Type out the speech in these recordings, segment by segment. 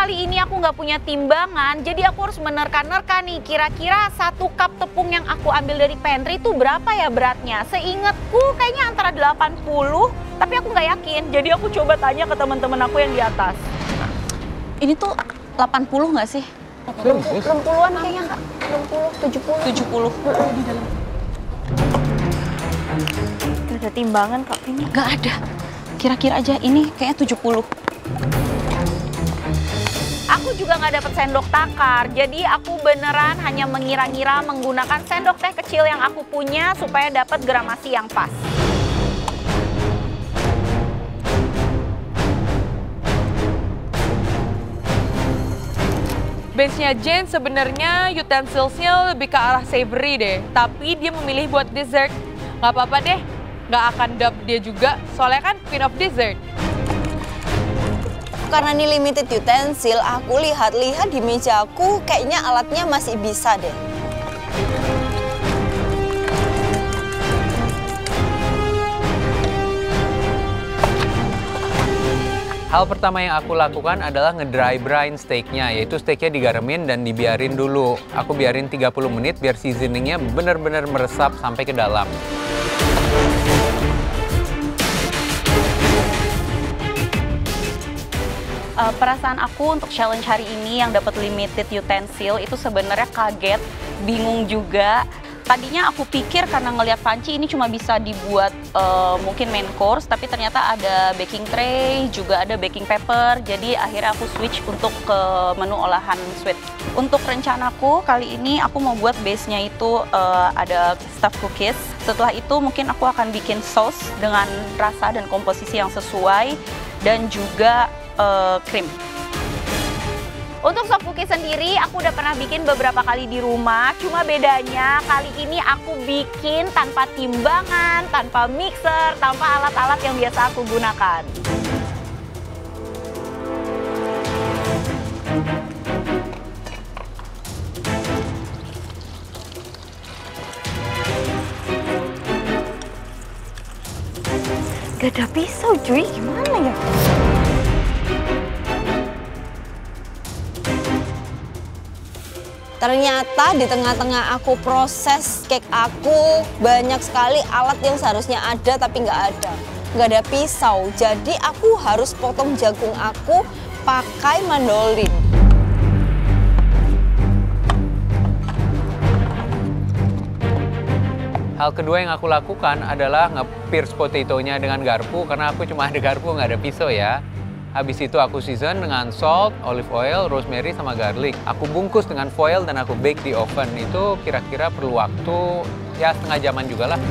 kali ini aku nggak punya timbangan, jadi aku harus menerka-nerka nih, kira-kira 1 cup tepung yang aku ambil dari pantry itu berapa ya beratnya? Seingatku kayaknya antara 80, tapi aku nggak yakin. Jadi aku coba tanya ke teman-teman aku yang di atas. Ini tuh 80 nggak sih? 60-an kayaknya, Kak. 60, 70. 70. Di dalam. Gak ada timbangan, Kak, ini. Nggak ada. Kira-kira aja ini kayaknya 70. Aku juga nggak dapet sendok takar, jadi aku beneran hanya mengira-ngira menggunakan sendok teh kecil yang aku punya supaya dapat gramasi yang pas. Base-nya Jane sebenarnya utensils-nya lebih ke arah savory deh, tapi dia memilih buat dessert. Nggak apa-apa deh, nggak akan dub dia juga, soalnya kan queen of dessert. Karena ini limited utensil, aku lihat-lihat di mejaku kayaknya alatnya masih bisa deh. Hal pertama yang aku lakukan adalah nge-dry brine steaknya, yaitu steaknya digaremin dan dibiarin dulu. Aku biarin 30 menit biar seasoningnya benar-benar meresap sampai ke dalam. Perasaan aku untuk challenge hari ini yang dapat limited utensil itu sebenarnya kaget, bingung juga. Tadinya aku pikir karena ngelihat panci ini cuma bisa dibuat mungkin main course, tapi ternyata ada baking tray, juga ada baking paper. Jadi akhirnya aku switch untuk ke menu olahan sweet. Untuk rencanaku kali ini aku mau buat base-nya itu ada stuffed cookies. Setelah itu mungkin aku akan bikin sauce dengan rasa dan komposisi yang sesuai dan juga krim. Untuk sop cookie sendiri, aku udah pernah bikin beberapa kali di rumah. Cuma bedanya kali ini aku bikin tanpa timbangan, tanpa mixer, tanpa alat-alat yang biasa aku gunakan. Gak ada pisau cuy, gimana ya? Ternyata di tengah-tengah aku proses cake aku, banyak sekali alat yang seharusnya ada tapi nggak ada. Nggak ada pisau, jadi aku harus potong jagung aku pakai mandolin. Hal kedua yang aku lakukan adalah nge-pierce potato-nya dengan garpu, karena aku cuma ada garpu, nggak ada pisau ya. Habis itu aku season dengan salt, olive oil, rosemary, sama garlic. Aku bungkus dengan foil dan aku bake di oven. Itu kira-kira perlu waktu ya setengah jaman juga lah.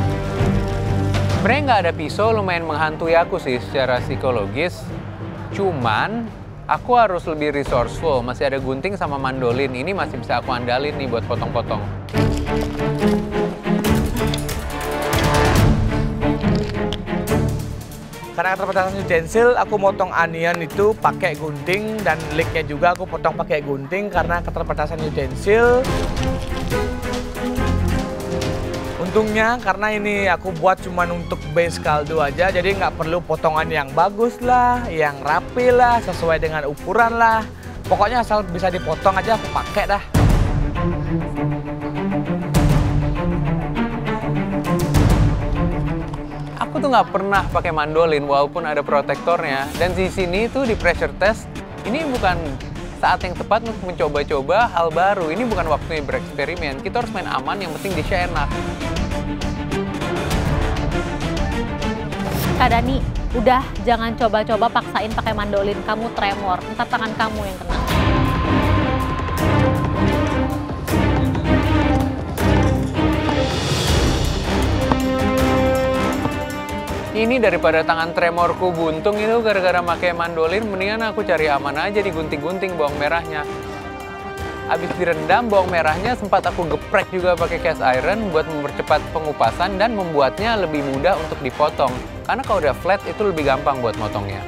Sebenarnya nggak ada pisau lumayan menghantui aku sih secara psikologis. Cuman aku harus lebih resourceful. Masih ada gunting sama mandolin. Ini masih bisa aku andalin nih buat potong-potong. Karena keterbatasan utensil, aku motong onion itu pakai gunting dan leeknya juga aku potong pakai gunting karena keterbatasan utensil. Untungnya karena ini aku buat cuman untuk base kaldu aja, jadi nggak perlu potongan yang bagus lah, yang rapi lah, sesuai dengan ukuran lah. Pokoknya asal bisa dipotong aja aku pakai dah. Aku tuh nggak pernah pakai mandolin walaupun ada protektornya. Dan di sini tuh di pressure test, ini bukan saat yang tepat untuk mencoba-coba hal baru. Ini bukan waktunya bereksperimen. Kita harus main aman, yang penting disnya enak. Kak Dani, udah jangan coba-coba paksain pakai mandolin, kamu tremor, ntar tangan kamu yang kena. Ini daripada tangan tremorku buntung itu gara-gara pakai mandolin, mendingan aku cari aman aja digunting-gunting bawang merahnya. Habis direndam bawang merahnya sempat aku geprek juga pakai cast iron buat mempercepat pengupasan dan membuatnya lebih mudah untuk dipotong. Karena kalau udah flat itu lebih gampang buat motongnya.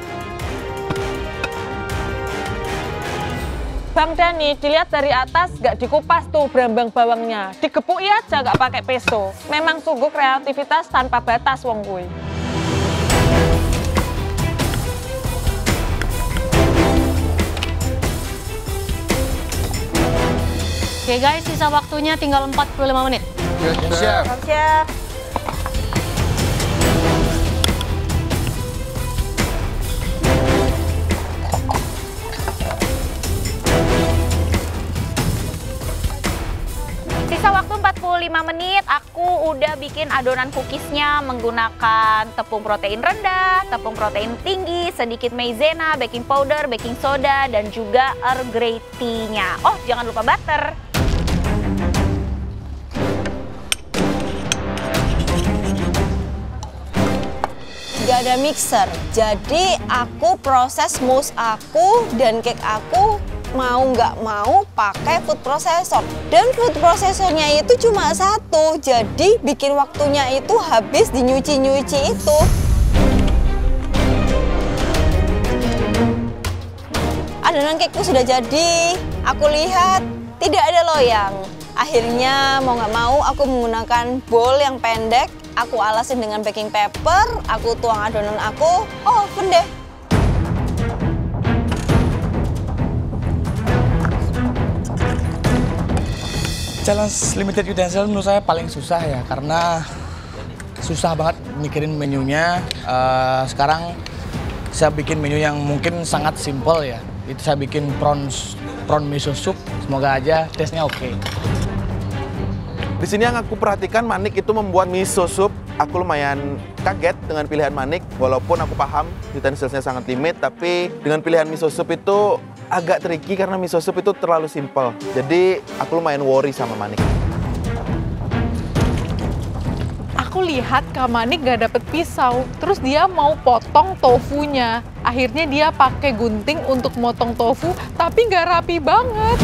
Bang Dani, dilihat dari atas nggak dikupas tuh berambang bawangnya. Digepuk aja nggak pakai peso. Memang sungguh kreativitas tanpa batas wong kuwi. Oke guys, sisa waktunya tinggal 45 menit. Chef. Siap. Sisa waktu 45 menit, aku udah bikin adonan cookiesnya menggunakan tepung protein rendah, tepung protein tinggi, sedikit maizena, baking powder, baking soda, dan juga Earl Grey tea-nya. Oh, jangan lupa butter. Gak ada mixer, jadi aku proses mousse aku dan cake aku mau nggak mau pakai food processor. Dan food processornya itu cuma satu, jadi bikin waktunya itu habis di nyuci-nyuci itu. Adonan cakeku sudah jadi, aku lihat tidak ada loyang. Akhirnya mau nggak mau aku menggunakan bowl yang pendek. Aku alasin dengan baking paper, aku tuang adonan aku, oven deh. Challenge limited utensil menurut saya paling susah ya, karena susah banget mikirin menunya. Sekarang saya bikin menu yang mungkin sangat simple ya. Itu saya bikin prawn miso soup, semoga aja taste-nya oke. Di sini yang aku perhatikan, Manik itu membuat miso soup. Aku lumayan kaget dengan pilihan Manik, walaupun aku paham utensilnya sangat limit, tapi dengan pilihan miso soup itu agak tricky karena miso soup itu terlalu simple. Jadi aku lumayan worry sama Manik. Aku lihat Kak Manik gak dapet pisau, terus dia mau potong tofunya. Akhirnya dia pakai gunting untuk motong tofu, tapi gak rapi banget.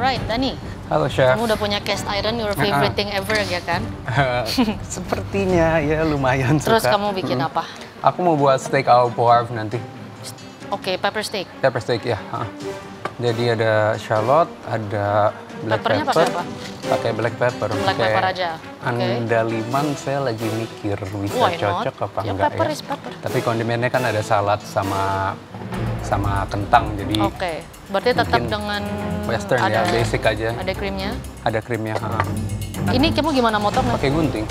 Alright, Dani. Halo Chef. Kamu udah punya cast iron, your favorite thing ever ya kan? Sepertinya ya lumayan Terus suka. kamu bikin apa? Aku mau buat steak au poivre nanti. Oke, pepper steak. Pepper steak ya. Jadi ada shallot, ada black Peppernya pepper. pakai apa? Pakai black pepper. Black Pakai pepper aja. Oke. andaliman saya lagi mikir bisa Why not? cocok apa Ya, enggak pepper ya. is pepper. Tapi kondimennya kan ada salad sama kentang, jadi Oke, berarti tetap mungkin dengan western ya, basic aja. Ada krimnya. Ada krimnya. Ini kamu gimana motongnya? Pakai gunting.